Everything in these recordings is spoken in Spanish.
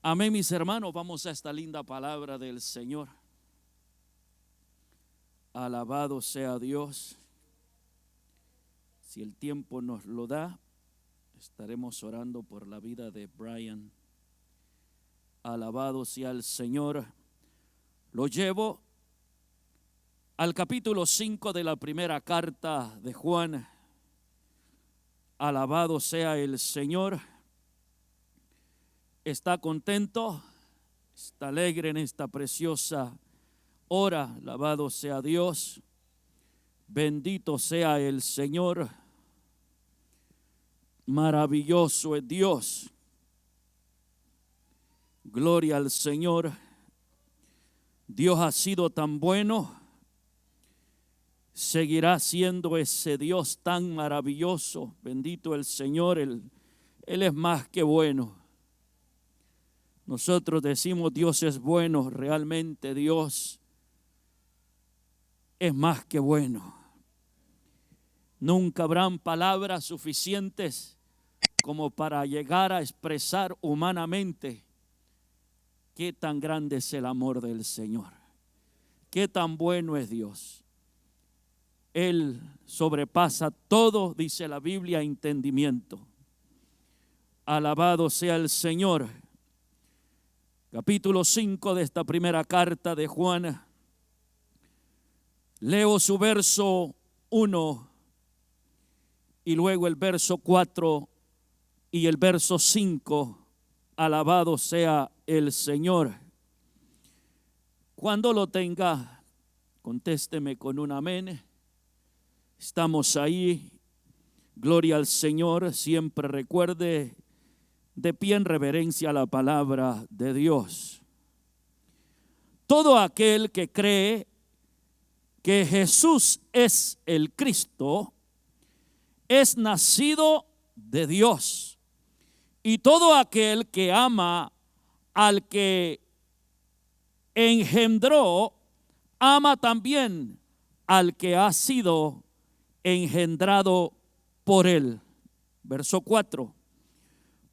Amén, mis hermanos, vamos a esta linda palabra del Señor. Alabado sea Dios. Si el tiempo nos lo da, estaremos orando por la vida de Brian. Alabado sea el Señor. Lo llevo al capítulo 5 de la primera carta de Juan. Alabado sea el Señor. ¿Está contento? ¿Está alegre en esta preciosa hora? Alabado sea Dios. Bendito sea el Señor. Maravilloso es Dios. Gloria al Señor. Dios ha sido tan bueno. Seguirá siendo ese Dios tan maravilloso. Bendito el Señor. Él es más que bueno. Nosotros decimos Dios es bueno, realmente Dios es más que bueno. Nunca habrán palabras suficientes como para llegar a expresar humanamente qué tan grande es el amor del Señor, qué tan bueno es Dios. Él sobrepasa todo, dice la Biblia, entendimiento. Alabado sea el Señor. Capítulo 5 de esta primera carta de Juan. Leo su verso 1 y luego el verso 4 y el verso 5. Alabado sea el Señor. Cuando lo tenga, contésteme con un amén. Estamos ahí. Gloria al Señor. Siempre recuerde de pie en reverencia a la palabra de Dios. Todo aquel que cree que Jesús es el Cristo es nacido de Dios. Y todo aquel que ama al que engendró, ama también al que ha sido engendrado por él. Verso 4.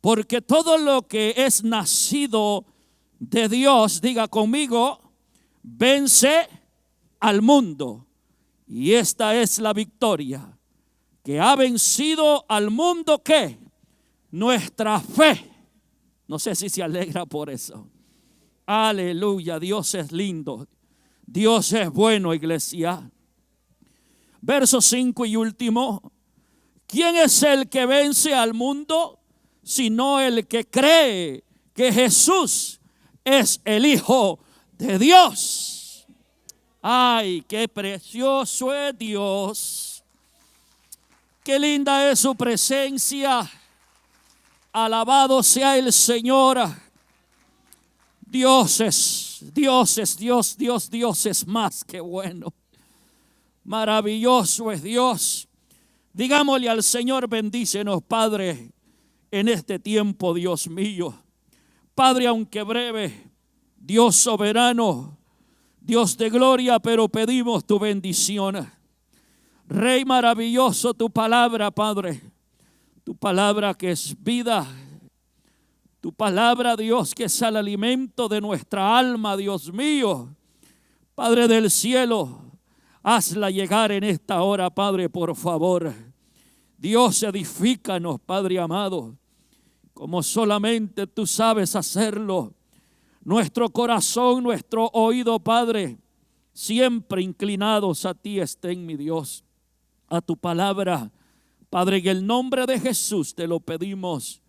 Porque todo lo que es nacido de Dios, diga conmigo, vence al mundo. Y esta es la victoria, que ha vencido al mundo, ¿qué? Nuestra fe. No sé si se alegra por eso. Aleluya, Dios es lindo. Dios es bueno, iglesia. Verso 5 y último. ¿Quién es el que vence al mundo? Sino el que cree que Jesús es el Hijo de Dios. Ay, qué precioso es Dios. Qué linda es su presencia. Alabado sea el Señor. Dios es más que bueno. Maravilloso es Dios. Digámosle al Señor, bendícenos, Padre, en este tiempo, Dios mío. Padre, aunque breve, Dios soberano, Dios de gloria, pero pedimos tu bendición. Rey maravilloso, tu palabra, Padre, tu palabra que es vida, tu palabra, Dios, que es el alimento de nuestra alma, Dios mío. Padre del cielo, hazla llegar en esta hora, Padre, por favor. Dios, edifícanos, Padre amado, como solamente tú sabes hacerlo. Nuestro corazón, nuestro oído, Padre, siempre inclinados a ti estén, mi Dios, a tu palabra. Padre, en el nombre de Jesús te lo pedimos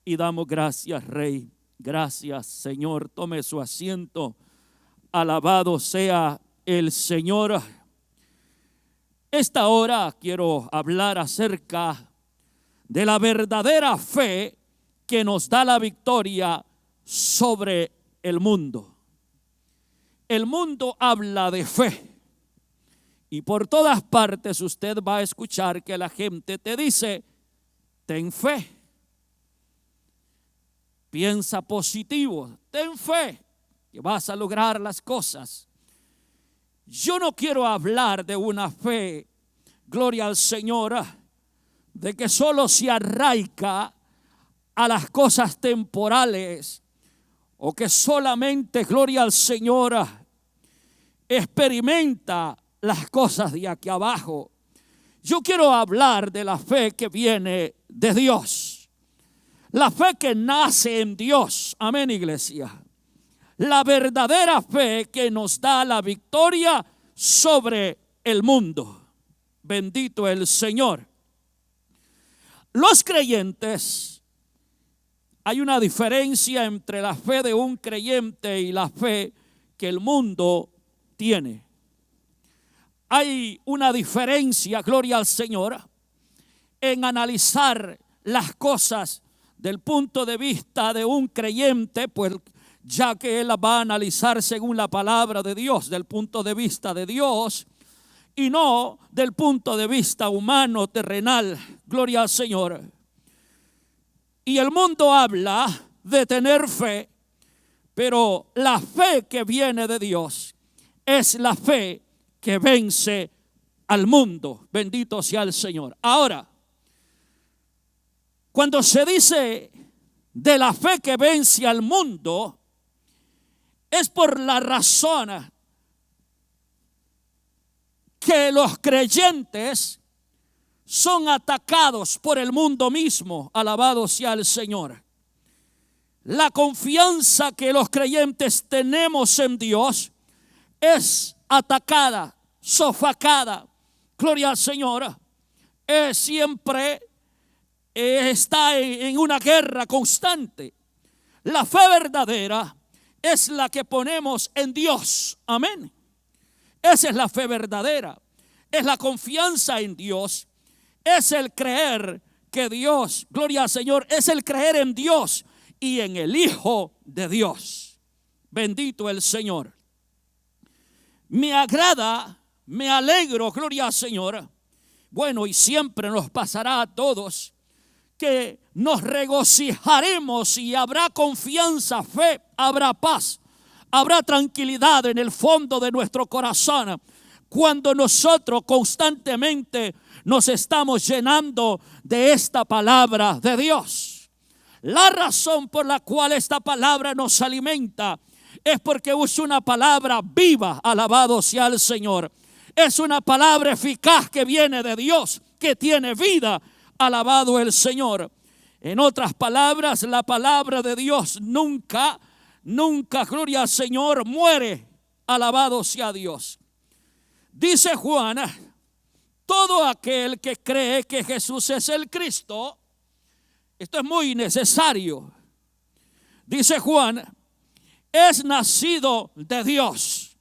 y damos gracias, Rey. Gracias, Señor. Tome su asiento. Alabado sea el Señor. Esta hora quiero hablar acerca de la verdadera fe que nos da la victoria sobre el mundo. El mundo habla de fe y por todas partes usted va a escuchar que la gente te dice, ten fe, piensa positivo, ten fe que vas a lograr las cosas. Yo no quiero hablar de una fe, gloria al Señor, de que solo se arraiga a las cosas temporales o que solamente, gloria al Señor, experimenta las cosas de aquí abajo. Yo quiero hablar de la fe que viene de Dios. La fe que nace en Dios. Amén, iglesia. La verdadera fe que nos da la victoria sobre el mundo. Bendito el Señor. Los creyentes, hay una diferencia entre la fe de un creyente y la fe que el mundo tiene. Hay una diferencia, gloria al Señor, en analizar las cosas del punto de vista de un creyente, pues ya que él va a analizar según la palabra de Dios, del punto de vista de Dios, y no del punto de vista humano, terrenal. Gloria al Señor. Y el mundo habla de tener fe, pero la fe que viene de Dios es la fe que vence al mundo. Bendito sea el Señor. Ahora, cuando se dice de la fe que vence al mundo, es por la razón que los creyentes son atacados por el mundo mismo. Alabado sea el Señor. La confianza que los creyentes tenemos en Dios es atacada, sofocada. Gloria al Señor. Siempre está en una guerra constante. La fe verdadera es la que ponemos en Dios. Amén. Esa es la fe verdadera. Es la confianza en Dios. Es el creer que Dios, gloria al Señor, es el creer en Dios y en el Hijo de Dios. Bendito el Señor. Me agrada, me alegro, gloria al Señor. Bueno, y siempre nos pasará a todos que nos regocijaremos y habrá confianza, fe, habrá paz, habrá tranquilidad en el fondo de nuestro corazón cuando nosotros constantemente nos estamos llenando de esta palabra de Dios. La razón por la cual esta palabra nos alimenta es porque es una palabra viva. Alabado sea el Señor. Es una palabra eficaz que viene de Dios, que tiene vida. Alabado el Señor. En otras palabras, la palabra de Dios nunca, gloria al Señor, muere. Alabado sea Dios. Dice Juan, todo aquel que cree que Jesús es el Cristo, esto es muy necesario. Dice Juan, es nacido de Dios.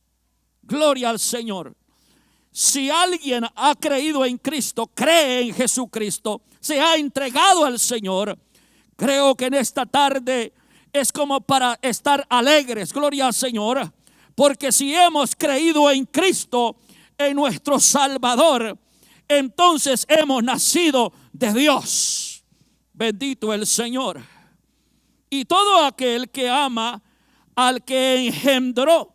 Gloria al Señor. Si alguien ha creído en Cristo, cree en Jesucristo, se ha entregado al Señor, creo que en esta tarde es como para estar alegres, gloria al Señor, porque si hemos creído en Cristo, en nuestro Salvador, entonces hemos nacido de Dios. Bendito el Señor. Y todo aquel que ama al que engendró,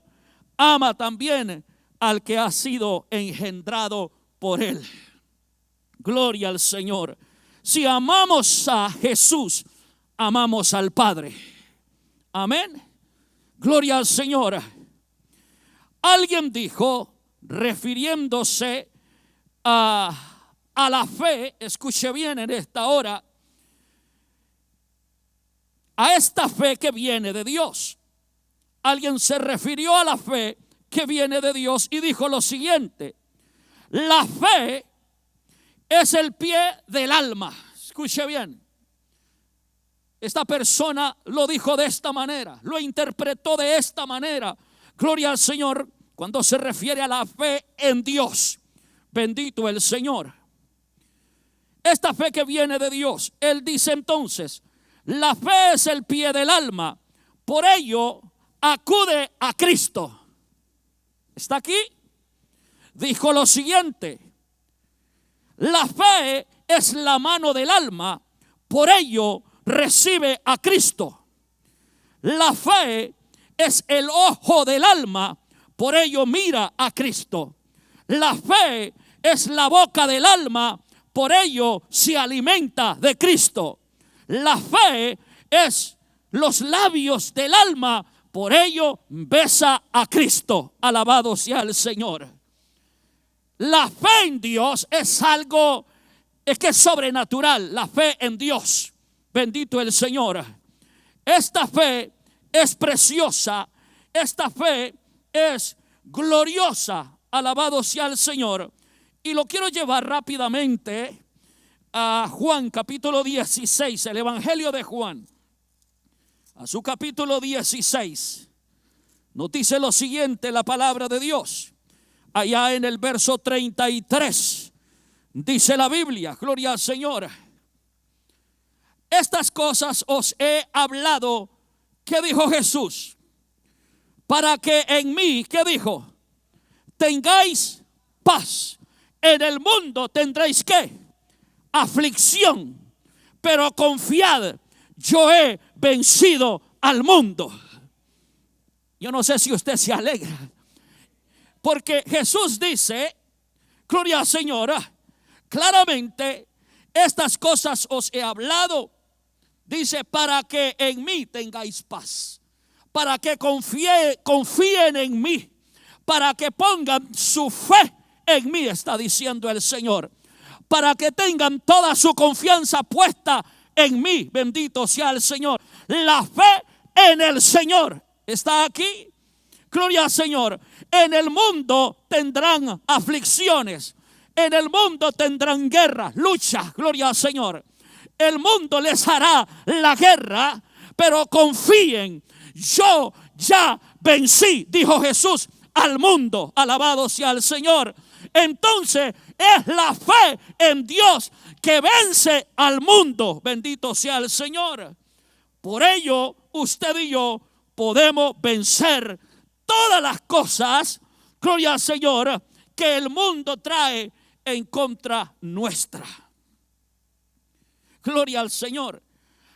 ama también al que ha sido engendrado por él. Gloria al Señor. Si amamos a Jesús, amamos al Padre. Amén. Gloria al Señor. Alguien dijo, refiriéndose a la fe, escuche bien en esta hora, a esta fe que viene de Dios. Alguien se refirió a la fe que viene de Dios y dijo lo siguiente: la fe es el pie del alma. Escuche bien. Esta persona lo dijo de esta manera, lo interpretó de esta manera. Gloria al Señor cuando se refiere a la fe en Dios. Bendito el Señor. Esta fe que viene de Dios, él dice entonces, la fe es el pie del alma, por ello acude a Cristo. ¿Está aquí? Dijo lo siguiente: la fe es la mano del alma, por ello recibe a Cristo. La fe es el ojo del alma, por ello mira a Cristo. La fe es la boca del alma, por ello se alimenta de Cristo. La fe es los labios del alma, por ello besa a Cristo. Alabado sea el Señor. La fe en Dios es algo que es sobrenatural. La fe en Dios. Bendito el Señor. Esta fe es preciosa. Esta fe es gloriosa. Alabado sea el Señor. Y lo quiero llevar rápidamente a Juan capítulo 16, el Evangelio de Juan, a su capítulo 16. Notice lo siguiente, la palabra de Dios. Allá en el verso 33 dice la Biblia, gloria al Señor: estas cosas os he hablado, ¿qué dijo Jesús? Para que en mí, ¿qué dijo? Tengáis paz. En el mundo tendréis, ¿qué? Aflicción, pero confiad, yo he vencido al mundo. Yo no sé si usted se alegra, porque Jesús dice, gloria al Señor, claramente, estas cosas os he hablado, dice, para que en mí tengáis paz, para que confíen en mí, para que pongan su fe en mí, está diciendo el Señor, para que tengan toda su confianza puesta en mí. Bendito sea el Señor. La fe en el Señor está aquí. Gloria al Señor. En el mundo tendrán aflicciones. En el mundo tendrán guerra, lucha. Gloria al Señor. El mundo les hará la guerra, pero confíen. Yo ya vencí, dijo Jesús, al mundo. Alabado sea el Señor. Entonces es la fe en Dios que vence al mundo. Bendito sea el Señor. Por ello usted y yo podemos vencer todas las cosas, gloria al Señor, que el mundo trae en contra nuestra. Gloria al Señor.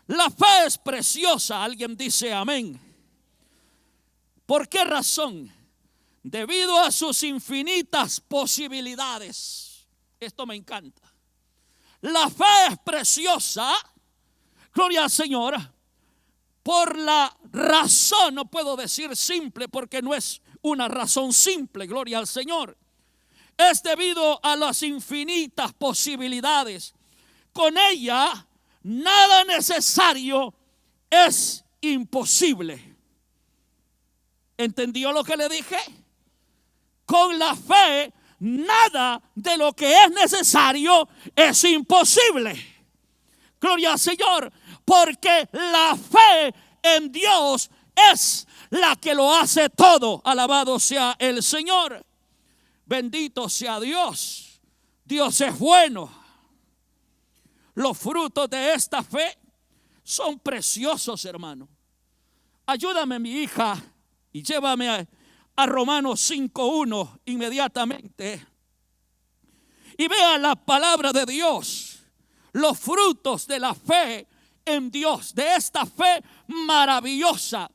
La fe es preciosa. Alguien dice amén. ¿Por qué razón? Debido a sus infinitas posibilidades. Esto me encanta. La fe es preciosa, gloria al Señor, por la razón, no puedo decir simple porque no es una razón simple, gloria al Señor. Es debido a las infinitas posibilidades. Con ella, nada necesario es imposible. ¿Entendió lo que le dije? Con la fe, nada de lo que es necesario es imposible. Gloria al Señor, porque la fe en Dios es la que lo hace todo. Alabado sea el Señor. Bendito sea Dios. Dios es bueno. Los frutos de esta fe son preciosos, hermano. Ayúdame, mi hija, y llévame a Romanos 5:1 inmediatamente. Y vea la palabra de Dios. Los frutos de la fe en Dios, de esta fe maravillosa.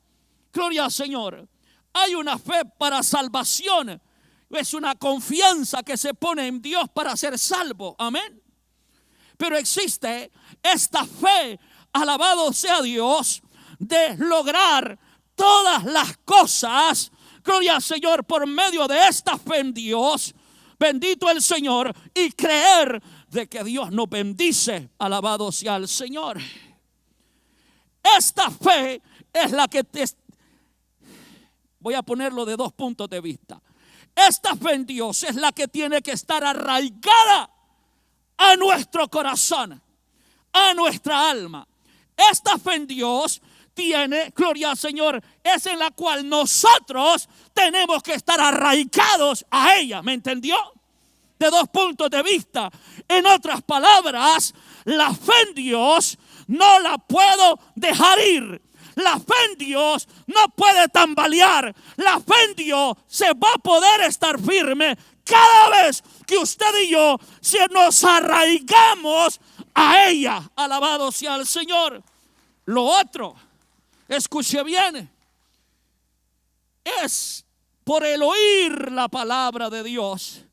Gloria al Señor. Hay una fe para salvación. Es una confianza que se pone en Dios para ser salvo. Amén. Pero existe esta fe, alabado sea Dios, de lograr todas las cosas, gloria al Señor, por medio de esta fe en Dios. Bendito el Señor. Y creer de que Dios nos bendice. Alabado sea el Señor. Esta fe es la que voy a ponerlo de dos puntos de vista. Esta fe en Dios es la que tiene que estar arraigada a nuestro corazón, a nuestra alma. Esta fe en Dios tiene, gloria al Señor, es en la cual nosotros tenemos que estar arraigados a ella. ¿Me entendió? De dos puntos de vista. En otras palabras, la fe en Dios no la puedo dejar ir. La fe en Dios no puede tambalear. La fe en Dios se va a poder estar firme cada vez que usted y yo se nos arraigamos a ella. Alabado sea el Señor. Lo otro, escuche bien, es por el oír la palabra de Dios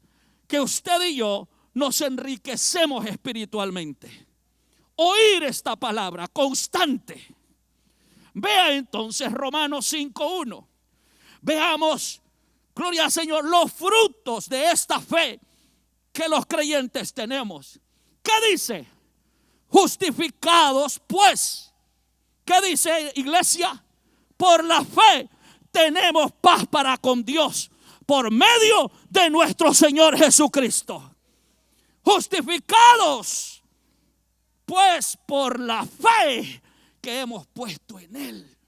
que usted y yo nos enriquecemos espiritualmente. Oír esta palabra constante. Vea entonces Romanos 5:1. Veamos, gloria al Señor, los frutos de esta fe que los creyentes tenemos. ¿Qué dice? Justificados pues. ¿Qué dice, iglesia? Por la fe tenemos paz para con Dios por medio de nuestro Señor Jesucristo. Justificados pues por la fe que hemos puesto en Él.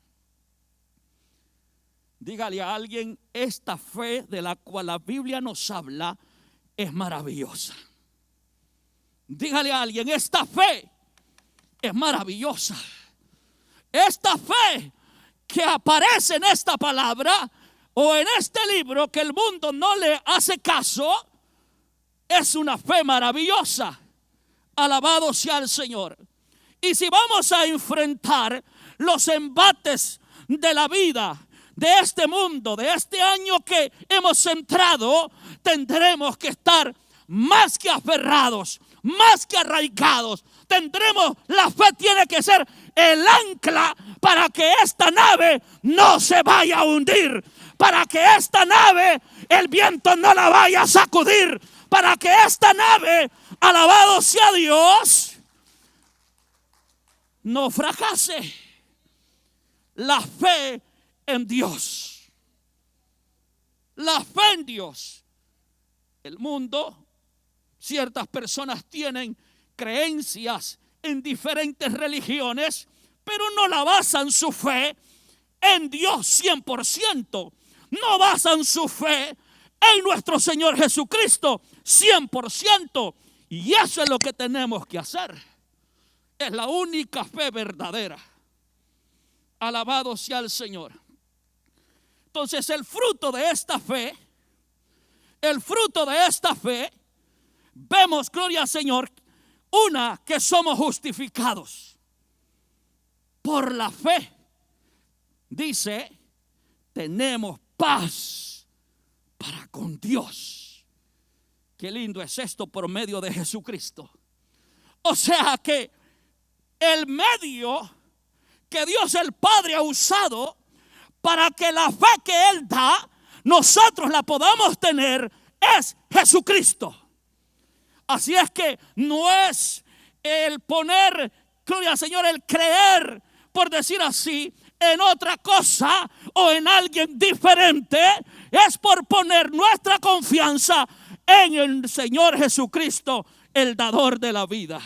Dígale a alguien, esta fe de la cual la Biblia nos habla es maravillosa. Dígale a alguien, esta fe es maravillosa. Esta fe que aparece en esta palabra o en este libro que el mundo no le hace caso, es una fe maravillosa. Alabado sea el Señor. Y si vamos a enfrentar los embates de la vida, de este mundo, de este año que hemos entrado, tendremos que estar más que aferrados, más que arraigados. La fe tiene que ser el ancla para que esta nave no se vaya a hundir, para que esta nave el viento no la vaya a sacudir, para que esta nave, alabado sea Dios, no fracase. La fe en Dios. La fe en Dios. El mundo, ciertas personas tienen creencias en diferentes religiones, pero no la basan su fe en Dios 100%. No basan su fe en nuestro Señor Jesucristo 100%. Y eso es lo que tenemos que hacer. Es la única fe verdadera. Alabado sea el Señor. Entonces el fruto de esta fe, vemos, gloria al Señor, una, que somos justificados por la fe. Dice, tenemos paz para con Dios. Qué lindo es esto, por medio de Jesucristo. O sea que el medio que Dios el Padre ha usado para que la fe que Él da, nosotros la podamos tener, es Jesucristo. Así es que no es el poner, gloria al Señor, el creer, por decir así, en otra cosa o en alguien diferente. Es por poner nuestra confianza en el Señor Jesucristo, el dador de la vida,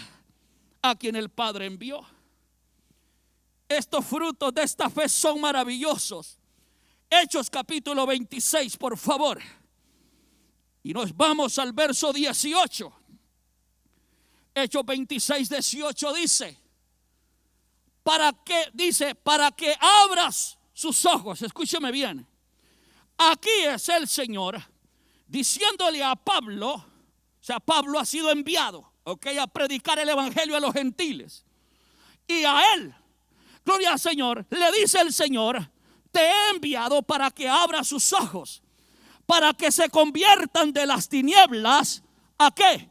a quien el Padre envió. Estos frutos de esta fe son maravillosos. Hechos capítulo 26, por favor. Y nos vamos al verso 18. Hechos 26, 18 dice, para que abras sus ojos. Escúcheme bien. Aquí es el Señor diciéndole a Pablo, o sea, Pablo ha sido enviado, a predicar el evangelio a los gentiles. Y a él, gloria al Señor, le dice el Señor, te he enviado para que abras sus ojos, para que se conviertan de las tinieblas, ¿a qué?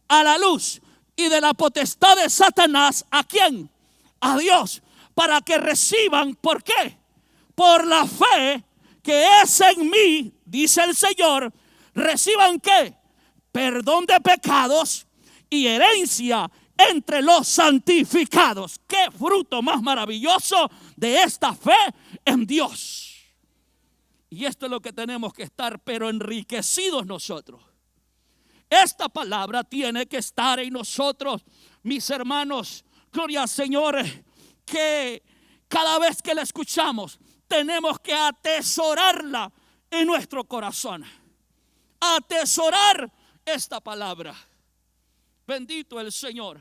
A la luz. Y de la potestad de Satanás, ¿a quién? A Dios. Para que reciban, ¿por qué? Por la fe que es en mí, dice el Señor, reciban ¿qué? Perdón de pecados y herencia entre los santificados. Qué fruto más maravilloso de esta fe en Dios. Y esto es lo que tenemos que estar, pero enriquecidos nosotros. Esta palabra tiene que estar en nosotros, mis hermanos. Gloria al Señor, que cada vez que la escuchamos tenemos que atesorarla en nuestro corazón. Atesorar esta palabra. Bendito el Señor.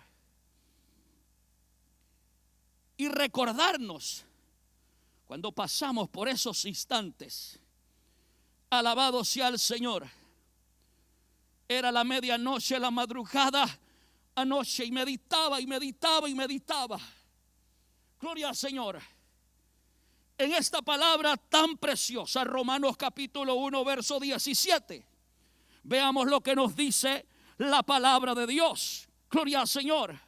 Y recordarnos cuando pasamos por esos instantes. Alabado sea el Señor. Era la medianoche, la madrugada anoche, y meditaba. Gloria al Señor. En esta palabra tan preciosa, Romanos capítulo 1, verso 17. Veamos lo que nos dice la palabra de Dios. Gloria al Señor.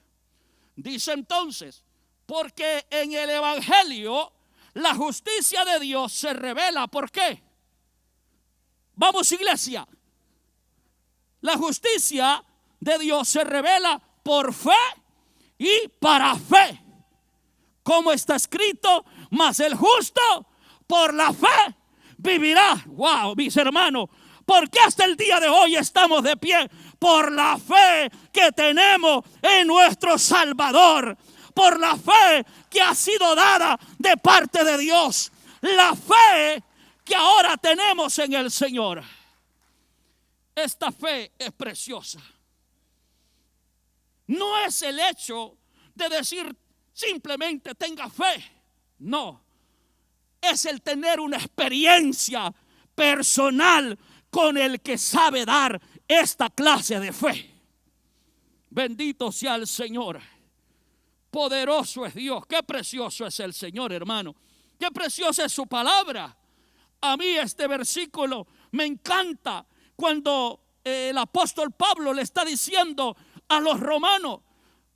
Dice entonces, porque en el evangelio La justicia de Dios se revela. ¿Por qué? Vamos, iglesia. La justicia de Dios se revela por fe y para fe. Como está escrito, mas el justo por la fe vivirá. Wow, mis hermanos, porque hasta el día de hoy estamos de pie por la fe que tenemos en nuestro Salvador, por la fe que ha sido dada de parte de Dios, la fe que ahora tenemos en el Señor. Esta fe es preciosa. No es el hecho de decir simplemente tenga fe. No, es el tener una experiencia personal con el que sabe dar esta clase de fe. Bendito sea el Señor. Poderoso es Dios. Qué precioso es el Señor, hermano. Qué preciosa es su palabra. A mí este versículo me encanta cuando el apóstol Pablo le está diciendo a los romanos,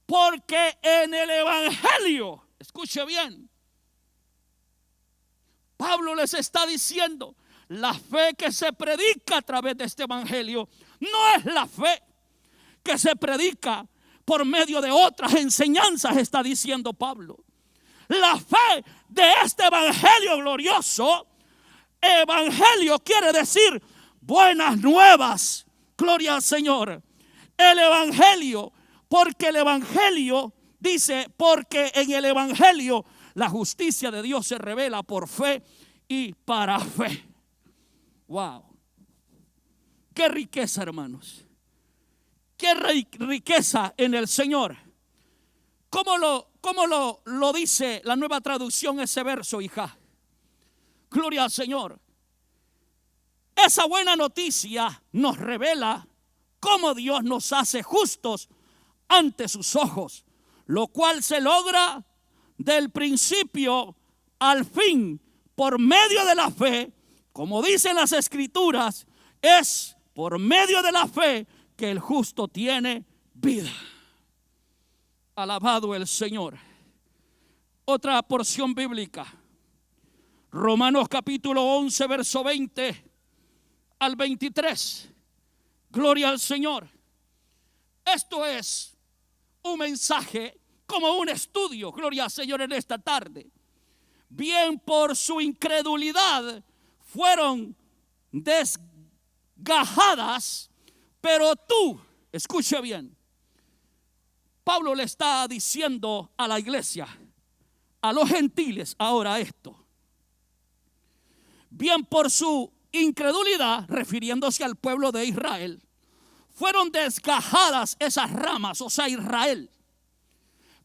porque en el evangelio, escuche bien, Pablo les está diciendo, la fe que se predica a través de este evangelio no es la fe que se predica por medio de otras enseñanzas, está diciendo Pablo. La fe de este evangelio glorioso, evangelio quiere decir buenas nuevas, gloria al Señor. El evangelio, porque el evangelio dice, porque en el evangelio la justicia de Dios se revela por fe y para fe. Wow, qué riqueza, hermanos. Qué riqueza en el Señor. ¿Cómo lo dice la Nueva Traducción ese verso, hija? Gloria al Señor. Esa buena noticia nos revela cómo Dios nos hace justos ante sus ojos, lo cual se logra del principio al fin por medio de la fe. Como dicen las Escrituras, es por medio de la fe que el justo tiene vida. Alabado el Señor. Otra porción bíblica, Romanos capítulo 11, verso 20 al 23. Gloria al Señor. Esto es un mensaje como un estudio, gloria al Señor, en esta tarde. Bien por su incredulidad fueron desgajadas, pero tú, escuche bien, Pablo le está diciendo a la iglesia, a los gentiles, ahora esto. Bien por su incredulidad, refiriéndose al pueblo de Israel, fueron desgajadas esas ramas, o sea, Israel.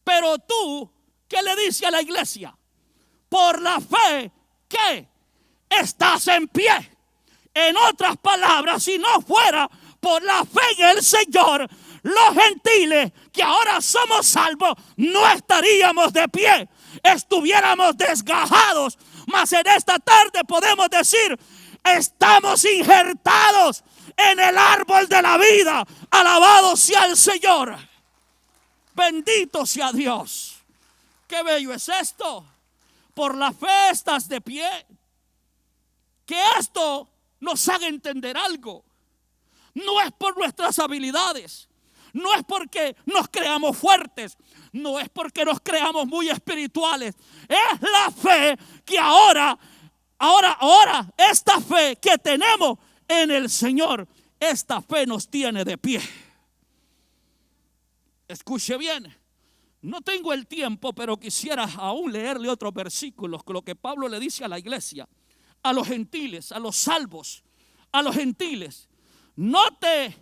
Pero tú, ¿qué le dice a la iglesia? Por la fe que estás en pie. En otras palabras, si no fuera por la fe en el Señor, los gentiles que ahora somos salvos no estaríamos de pie, estuviéramos desgajados. Mas en esta tarde podemos decir, estamos injertados en el árbol de la vida. Alabado sea el Señor. Bendito sea Dios. Qué bello es esto. Por la fe estás de pie. Que esto nos haga entender algo. No es por nuestras habilidades. No es porque nos creamos fuertes. No es porque nos creamos muy espirituales. Es la fe que ahora, esta fe que tenemos en el Señor, esta fe nos tiene de pie. Escuche bien. No tengo el tiempo, pero quisiera aún leerle otros versículos con lo que Pablo le dice a la iglesia, a los gentiles, a los salvos, a los gentiles. No te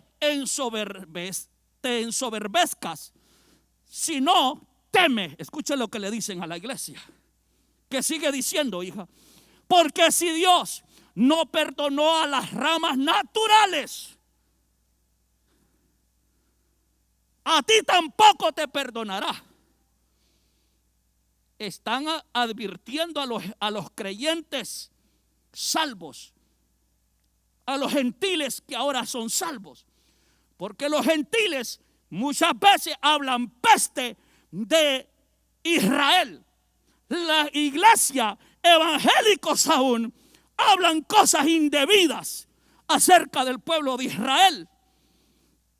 ensoberbezcas, sino teme. Escuche lo que le dicen a la iglesia, que sigue diciendo, hija, porque si Dios no perdonó a las ramas naturales, a ti tampoco te perdonará. Están advirtiendo a los creyentes salvos, a los gentiles que ahora son salvos, porque los gentiles muchas veces hablan peste de Israel. La iglesia evangélicos aún hablan cosas indebidas acerca del pueblo de Israel.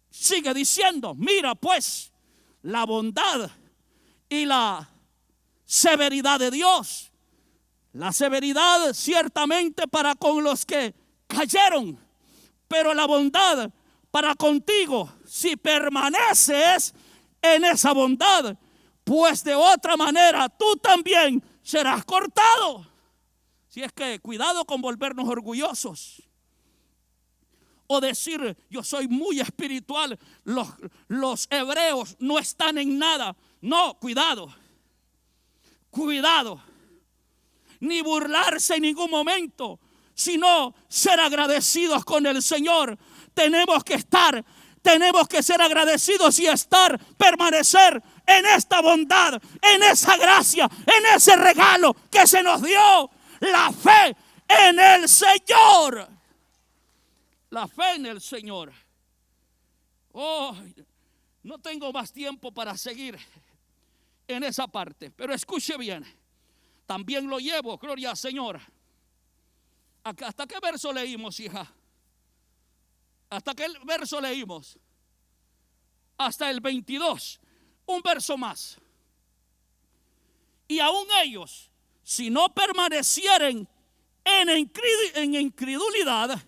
Sigue diciendo, mira pues la bondad y la severidad de Dios. La severidad ciertamente para con los que cayeron, pero la bondad para contigo si permaneces en esa bondad, pues de otra manera tú también serás cortado. Si es que cuidado con volvernos orgullosos o decir yo soy muy espiritual, los hebreos no están en nada. No, cuidado, ni burlarse en ningún momento, sino ser agradecidos con el Señor. Tenemos que ser agradecidos y permanecer en esta bondad, en esa gracia, en ese regalo que se nos dio, la fe en el Señor. La fe en el Señor. Oh, no tengo más tiempo para seguir en esa parte, pero escuche bien. También lo llevo, gloria al Señor. ¿Hasta qué verso leímos, hija? ¿Hasta qué verso leímos? Hasta el 22. Un verso más. Y aún ellos, si no permanecieren en incredulidad,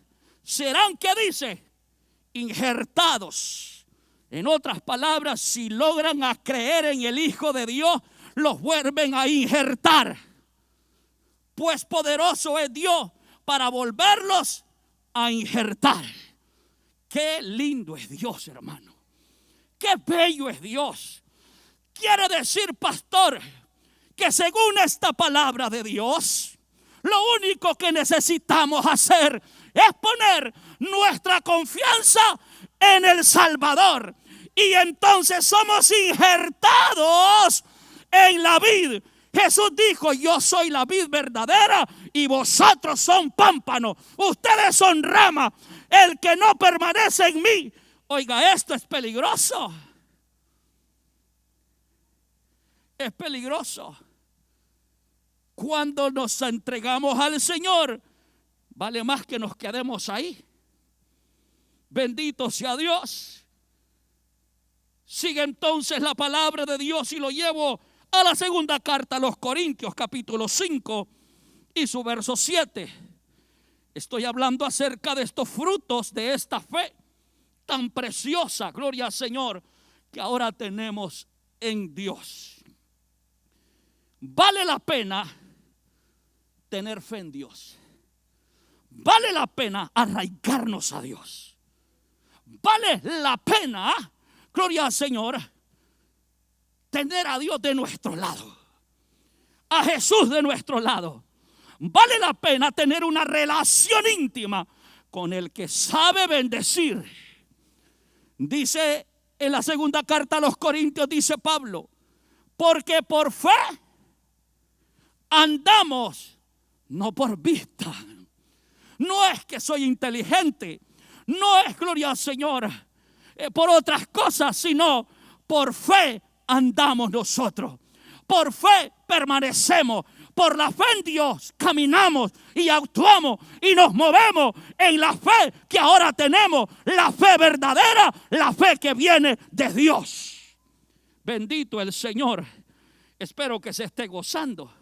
serán, ¿qué dice? Injertados. En otras palabras, si logran a creer en el Hijo de Dios, los vuelven a injertar. Pues poderoso es Dios para volverlos a injertar. Qué lindo es Dios, hermano. Qué bello es Dios. Quiere decir, pastor, que según esta palabra de Dios, lo único que necesitamos hacer es poner nuestra confianza en el Salvador. Y entonces somos injertados en la vid. Jesús dijo, yo soy la vid verdadera y vosotros son pámpanos. Ustedes son ramas. El que no permanece en mí. Oiga, esto es peligroso. Es peligroso. Cuando nos entregamos al Señor, vale más que nos quedemos ahí. Bendito sea Dios. Sigue entonces la palabra de Dios y lo llevo a la segunda carta a los Corintios, capítulo 5 y su verso 7. Estoy hablando acerca de estos frutos de esta fe tan preciosa, gloria al Señor, que ahora tenemos en Dios. Vale la pena tener fe en Dios. Vale la pena arraigarnos a Dios. Vale la pena, gloria al Señor, tener a Dios de nuestro lado, a Jesús de nuestro lado. Vale la pena tener una relación íntima con el que sabe bendecir. Dice en la segunda carta a los Corintios, dice Pablo, porque por fe andamos, no por vista. No es que soy inteligente, no es, gloria al Señor, por otras cosas, sino por fe andamos nosotros. Por fe permanecemos. Por la fe en Dios caminamos y actuamos y nos movemos en la fe que ahora tenemos. La fe verdadera, la fe que viene de Dios. Bendito el Señor. Espero que se esté gozando.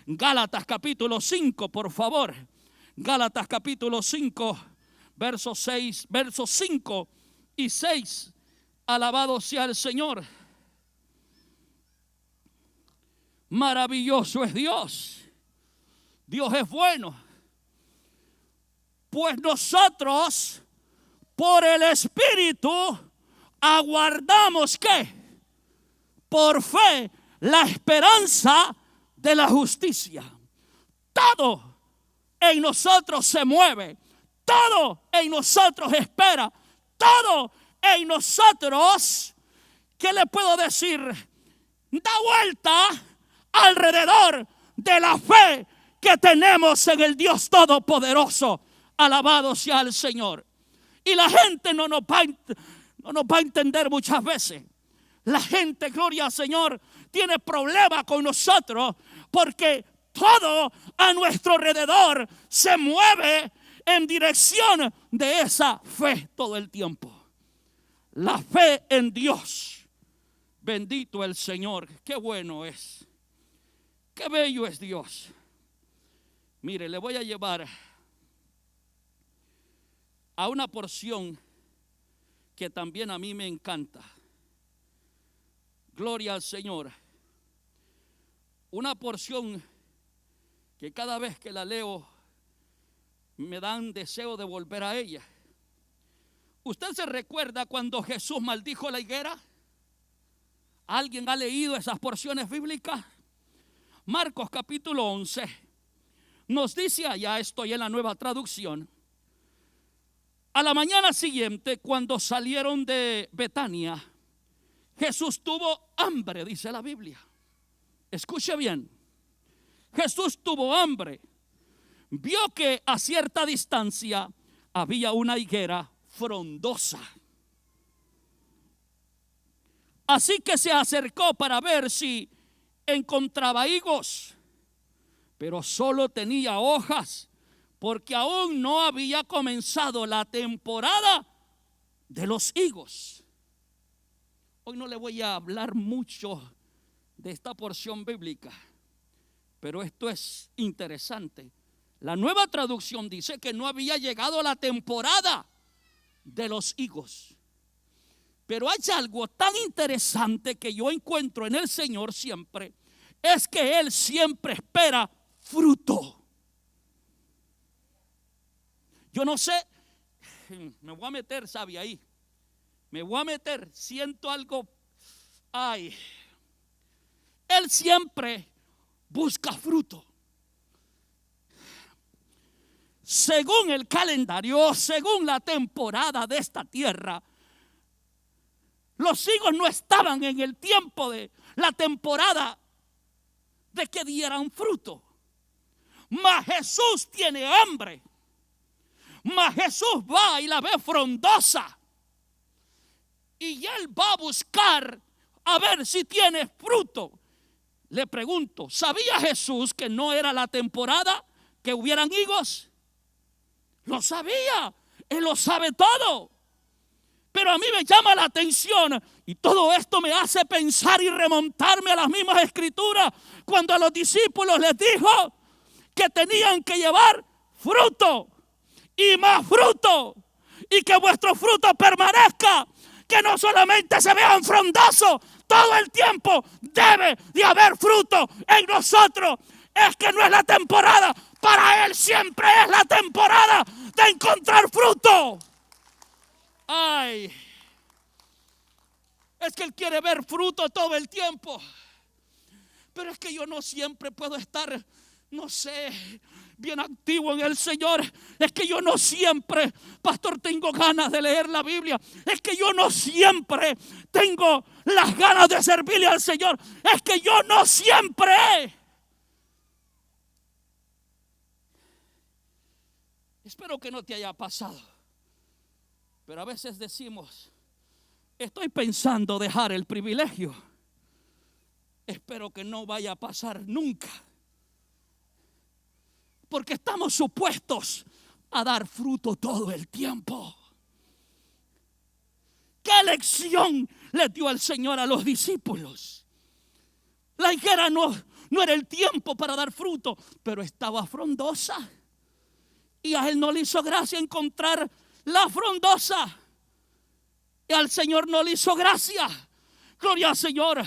Gálatas capítulo 5, por favor. Gálatas capítulo 5, versos 5 y 6. Alabado sea el Señor. Maravilloso es Dios. Dios es bueno. Pues nosotros por el Espíritu aguardamos ¿qué? Por fe la esperanza de la justicia. Todo en nosotros se mueve. Todo en nosotros espera. Todo en nosotros, ¿qué le puedo decir? Da vuelta alrededor de la fe que tenemos en el Dios Todopoderoso. Alabado sea el Señor. Y la gente no nos va a entender muchas veces. La gente, gloria al Señor, tiene problemas con nosotros porque todo a nuestro alrededor se mueve en dirección de esa fe todo el tiempo. La fe en Dios. Bendito el Señor. Qué bueno es. Qué bello es Dios. Mire, le voy a llevar a una porción que también a mí me encanta. Gloria al Señor. Una porción que cada vez que la leo me dan deseo de volver a ella. ¿Usted se recuerda cuando Jesús maldijo la higuera? ¿Alguien ha leído esas porciones bíblicas? Marcos capítulo 11 nos dice allá, estoy en la Nueva Traducción: a la mañana siguiente, cuando salieron de Betania, Jesús tuvo hambre, dice la Biblia. Escuche bien. Jesús tuvo hambre. Vio que a cierta distancia había una higuera frondosa. Así que se acercó para ver si encontraba higos, pero solo tenía hojas, porque aún no había comenzado la temporada de los higos. Hoy no le voy a hablar mucho de esta porción bíblica, pero esto es interesante. La Nueva Traducción dice que no había llegado la temporada de los higos. Pero hay algo tan interesante que yo encuentro en el Señor siempre, es que Él siempre espera fruto. Yo no sé, me voy a meter, ¿sabe? Ahí me voy a meter, siento algo. Ay, Él siempre busca fruto. Según el calendario, según la temporada de esta tierra, los higos no estaban en el tiempo de la temporada de que dieran fruto. Mas Jesús tiene hambre. Mas Jesús va y la ve frondosa, y Él va a buscar a ver si tiene fruto. Le pregunto, ¿sabía Jesús que no era la temporada que hubieran higos? Lo sabía. Él lo sabe todo. Pero a mí me llama la atención, y todo esto me hace pensar y remontarme a las mismas escrituras, cuando a los discípulos les dijo que tenían que llevar fruto y más fruto, y que vuestro fruto permanezca, que no solamente se vean frondosos, todo el tiempo debe de haber fruto en nosotros. Es que no es la temporada, para Él siempre es la temporada de encontrar fruto. Ay, es que Él quiere ver fruto todo el tiempo. Pero es que yo no siempre puedo estar, no sé, bien activo en el Señor. Es que yo no siempre, pastor, tengo ganas de leer la Biblia. Es que yo no siempre tengo las ganas de servirle al Señor. Es que yo no siempre. Espero que no te haya pasado. Pero a veces decimos, estoy pensando dejar el privilegio. Espero que no vaya a pasar nunca. Porque estamos supuestos a dar fruto todo el tiempo. ¿Qué lección le dio el Señor a los discípulos? La higuera no era el tiempo para dar fruto, pero estaba frondosa. Y a Él no le hizo gracia encontrar la frondosa. Y al Señor no le hizo gracia. Gloria al Señor.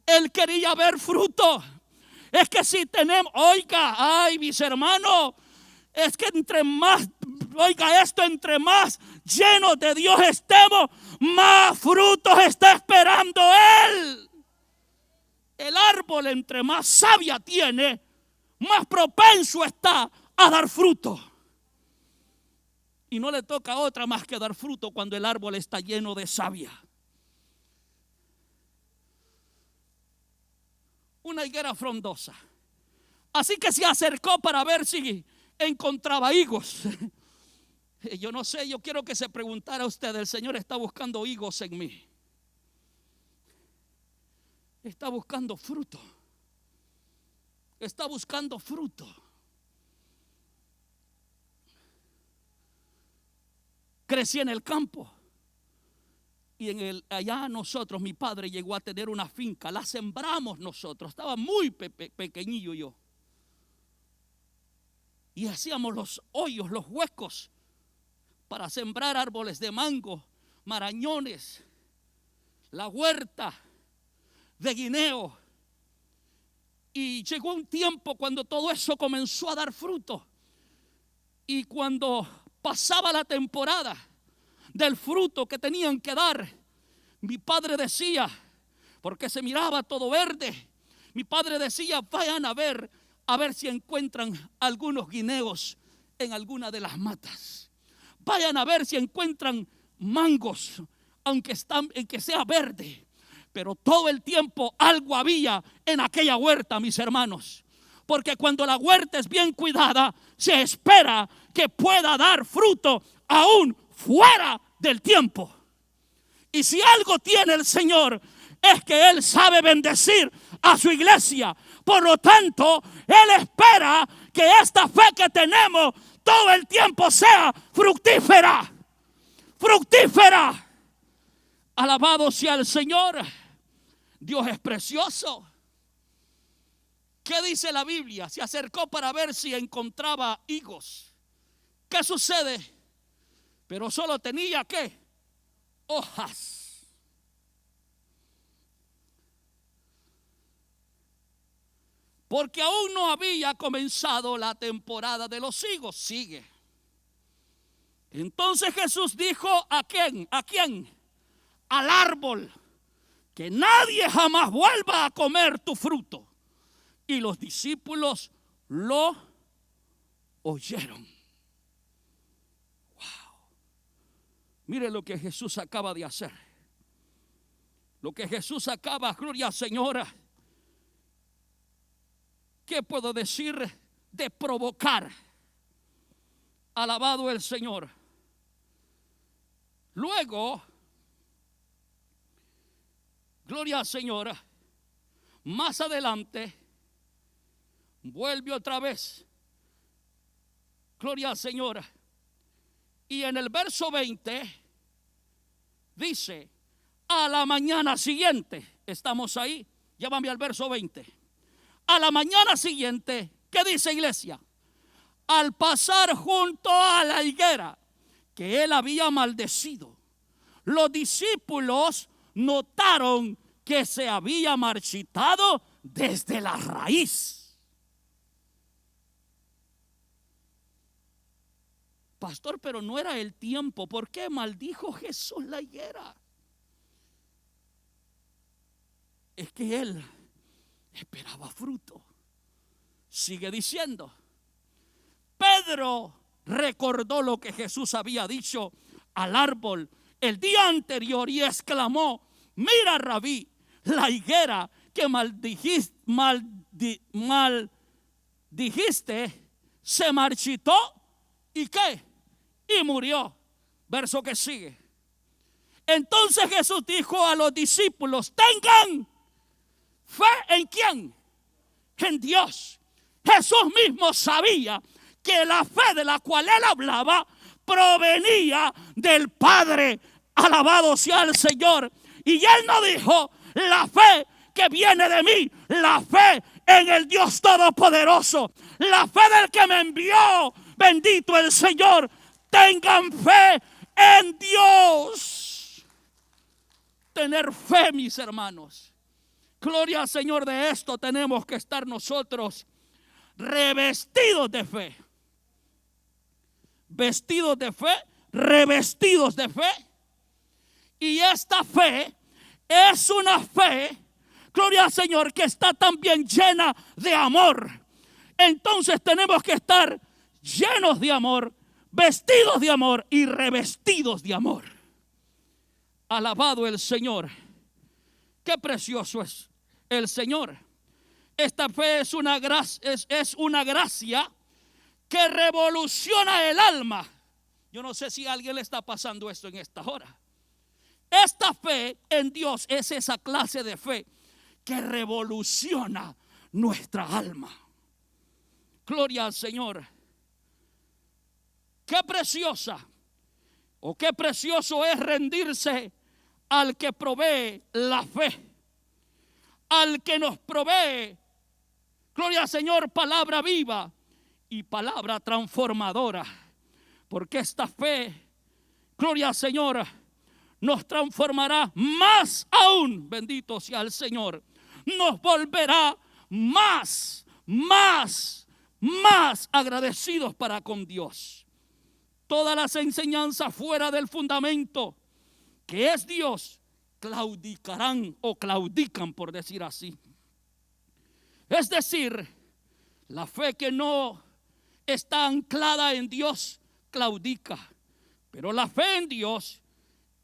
Él quería ver fruto. Es que si tenemos, oiga, ay, mis hermanos, es que entre más, oiga esto, entre más llenos de Dios estemos, más frutos está esperando Él. El árbol, entre más savia tiene, más propenso está a dar fruto. Y no le toca a otra más que dar fruto cuando el árbol está lleno de savia. Una higuera frondosa. Así que se acercó para ver si encontraba higos. Yo no sé, yo quiero que se preguntara usted, el Señor está buscando higos en mí. Está buscando fruto. está buscando fruto. Crecí en el campo. Y allá nosotros, mi padre llegó a tener una finca, la sembramos nosotros, estaba muy pequeñillo yo. Y hacíamos los hoyos, los huecos, para sembrar árboles de mango, marañones, la huerta de guineo. Y llegó un tiempo cuando todo eso comenzó a dar fruto. Y cuando pasaba la temporada del fruto que tenían que dar, mi padre decía, porque se miraba todo verde, mi padre decía: vayan a ver si encuentran algunos guineos en alguna de las matas. Vayan a ver si encuentran mangos, aunque sea verde. Pero todo el tiempo algo había en aquella huerta, mis hermanos. Porque cuando la huerta es bien cuidada, se espera que pueda dar fruto aún fuera del tiempo. Y si algo tiene el Señor, es que Él sabe bendecir a su iglesia. Por lo tanto, Él espera que esta fe que tenemos todo el tiempo sea fructífera. Fructífera. Alabado sea el Señor. Dios es precioso. ¿Qué dice la Biblia? Se acercó para ver si encontraba higos. ¿Qué sucede? Pero solo tenía ¿qué? Hojas. Porque aún no había comenzado la temporada de los higos. Sigue. Entonces Jesús dijo: ¿a quién? ¿A quién? Al árbol, que nadie jamás vuelva a comer tu fruto. Y los discípulos lo oyeron. Wow. Mire lo que Jesús acaba de hacer. Lo que Jesús acaba, gloria Señora, ¿qué puedo decir? De provocar. Alabado el Señor. Luego, gloria al Señor, más adelante, vuelve otra vez. Gloria al Señor. Y en el verso 20 dice: a la mañana siguiente, estamos ahí, llévame al verso 20. A la mañana siguiente, ¿qué dice, iglesia? Al pasar junto a la higuera que él había maldecido, los discípulos notaron que se había marchitado desde la raíz. Pastor, pero no era el tiempo. ¿Por qué maldijo Jesús la higuera? Es que él esperaba fruto. Sigue diciendo. Pedro recordó lo que Jesús había dicho al árbol el día anterior y exclamó: mira, Rabí, la higuera que maldijiste se marchitó y ¿qué? Y murió. Verso que sigue. Entonces Jesús dijo a los discípulos: tengan fe en ¿quién? En Dios. Jesús mismo sabía que la fe de la cual él hablaba provenía del Padre. Alabado sea el Señor. Y él no dijo: la fe que viene de mí, la fe en el Dios Todopoderoso, la fe del que me envió. Bendito el Señor. Tengan fe en Dios. Tener fe, mis hermanos. Gloria al Señor. De esto tenemos que estar nosotros revestidos de fe. Vestidos de fe, revestidos de fe. Y esta fe es una fe, gloria al Señor, que está también llena de amor. Entonces tenemos que estar llenos de amor, vestidos de amor y revestidos de amor. Alabado el Señor. Qué precioso es el Señor. Esta fe es una gracia que revoluciona el alma. Yo no sé si a alguien le está pasando esto en esta hora. Esta fe en Dios es esa clase de fe que revoluciona nuestra alma. Gloria al Señor. Qué preciosa o qué precioso es rendirse al que provee la fe, al que nos provee, gloria al Señor, palabra viva y palabra transformadora. Porque esta fe, gloria al Señor, nos transformará más aún, bendito sea el Señor. Nos volverá más agradecidos para con Dios. Todas las enseñanzas fuera del fundamento, que es Dios, claudicarán o claudican, por decir así. Es decir, la fe que no está anclada en Dios claudica, pero la fe en Dios,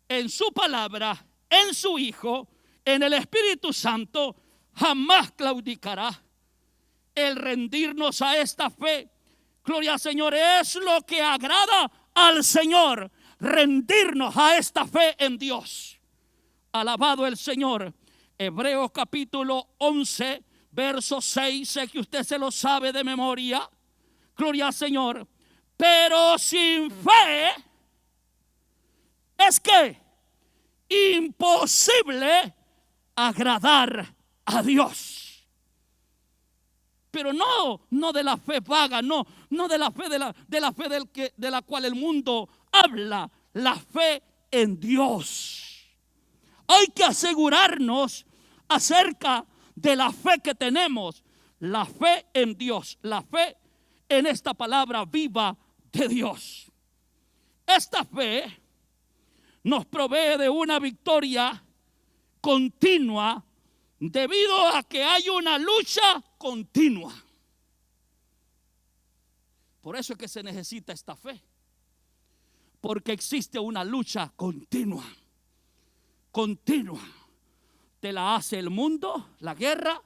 en su palabra, en su Hijo, en el Espíritu Santo, jamás claudicará. El rendirnos a esta fe, gloria al Señor, es lo que agrada al Señor. Rendirnos a esta fe en Dios. Alabado el Señor. Hebreos capítulo 11, verso 6. Sé que usted se lo sabe de memoria. Gloria al Señor. Pero sin fe es que imposible agradar a Dios. Pero no de la fe vaga, no de la fe de la cual el mundo habla, la fe en Dios. Hay que asegurarnos acerca de la fe que tenemos, la fe en Dios, la fe en esta palabra viva de Dios. Esta fe nos provee de una victoria continua debido a que hay una lucha continua. Por eso es que se necesita esta fe, porque existe una lucha continua. Te la hace el mundo, la guerra,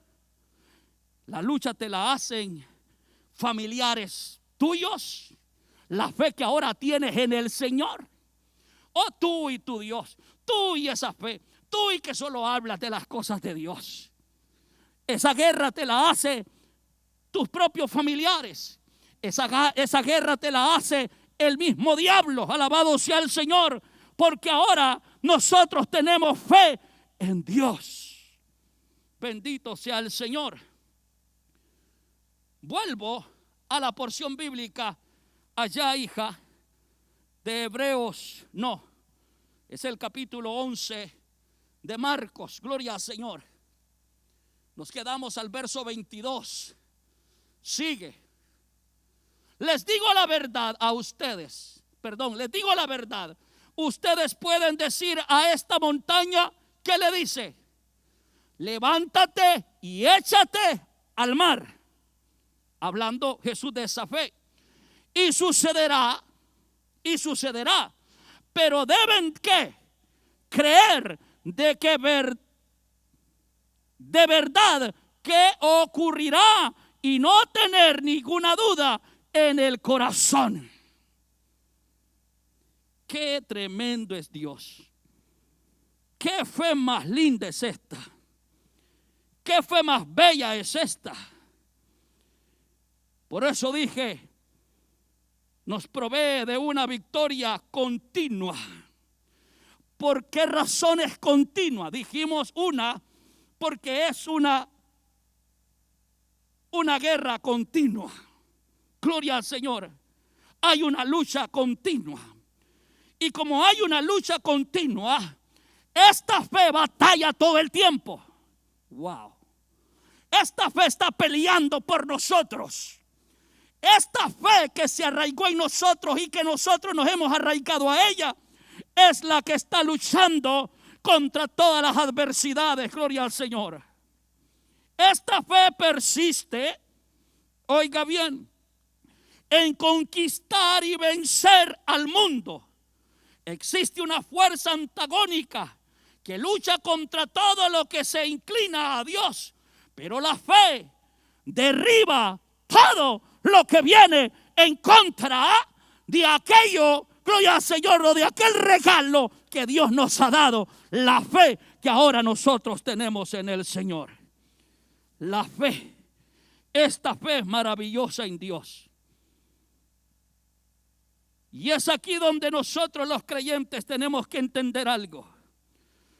la lucha te la hacen familiares tuyos, la fe que ahora tienes en el Señor. Oh, tú y tu Dios, tú y esa fe, tú y que solo hablas de las cosas de Dios. Esa guerra te la hace tus propios familiares. Esa guerra te la hace el mismo diablo. Alabado sea el Señor, porque ahora nosotros tenemos fe en Dios. Bendito sea el Señor. Vuelvo a la porción bíblica allá, hija, de Hebreos. No, es el capítulo 11 de Marcos. Gloria al Señor. Nos quedamos al verso 22. Sigue. Les digo la verdad a ustedes. Les digo la verdad. Ustedes pueden decir a esta montaña, ¿qué le dice? Levántate y échate al mar. Hablando Jesús de esa fe. Y sucederá. Pero deben ¿qué? Creer de que de verdad que ocurrirá y no tener ninguna duda en el corazón. Qué tremendo es Dios. Qué fe más linda es esta. Qué fe más bella es esta. Por eso dije, nos provee de una victoria continua. ¿Por qué razones continuas? Dijimos una, porque es una guerra continua. Gloria al Señor. Hay una lucha continua. Y como hay una lucha continua, esta fe batalla todo el tiempo. Wow. Esta fe está peleando por nosotros. Esta fe que se arraigó en nosotros y que nosotros nos hemos arraigado a ella, es la que está luchando contra todas las adversidades. Gloria al Señor. Esta fe persiste, oiga bien, en conquistar y vencer al mundo. Existe una fuerza antagónica que lucha contra todo lo que se inclina a Dios, pero la fe derriba todo lo que viene en contra de aquello, gloria al Señor, o de aquel regalo que Dios nos ha dado, la fe que ahora nosotros tenemos en el Señor. La fe esta fe es maravillosa en Dios. Y es aquí donde nosotros los creyentes tenemos que entender algo.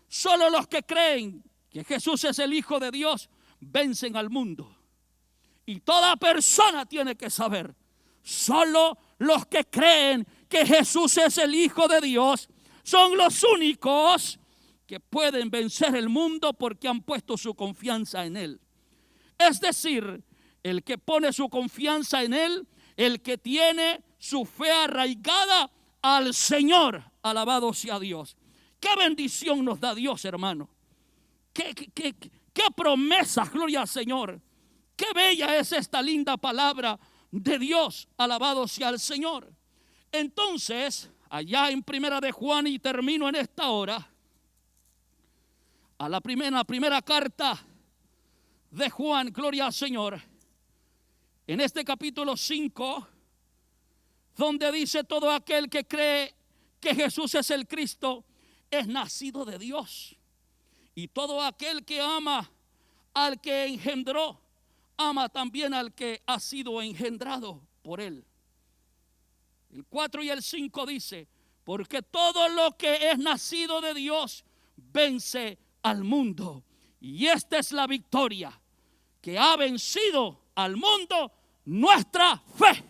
Solo los que creen que Jesús es el Hijo de Dios vencen al mundo. Y toda persona tiene que saber, solo los que creen que Jesús es el Hijo de Dios son los únicos que pueden vencer el mundo porque han puesto su confianza en Él. Es decir, el que pone su confianza en Él, el que tiene su fe arraigada al Señor, alabado sea Dios. Qué bendición nos da Dios, hermano. Qué promesas, gloria al Señor. Qué bella es esta linda palabra de Dios, alabado sea el Señor. Entonces, allá en Primera de Juan, y termino en esta hora, a la primera carta de Juan, gloria al Señor, en este capítulo 5, donde dice: todo aquel que cree que Jesús es el Cristo es nacido de Dios, y todo aquel que ama al que engendró, ama también al que ha sido engendrado por Él. El 4 y el 5 dice: porque todo lo que es nacido de Dios vence al mundo, y esta es la victoria que ha vencido al mundo, nuestra fe.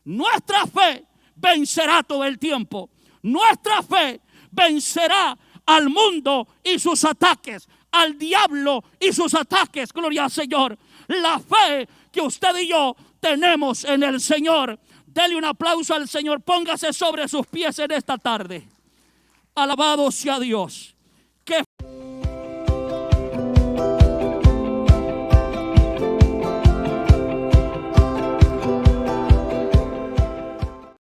Nuestra fe vencerá todo el tiempo. Nuestra fe vencerá al mundo y sus ataques, al diablo y sus ataques, gloria al Señor. La fe que usted y yo tenemos en el Señor. Dele un aplauso al Señor. Póngase sobre sus pies en esta tarde. Alabado sea Dios.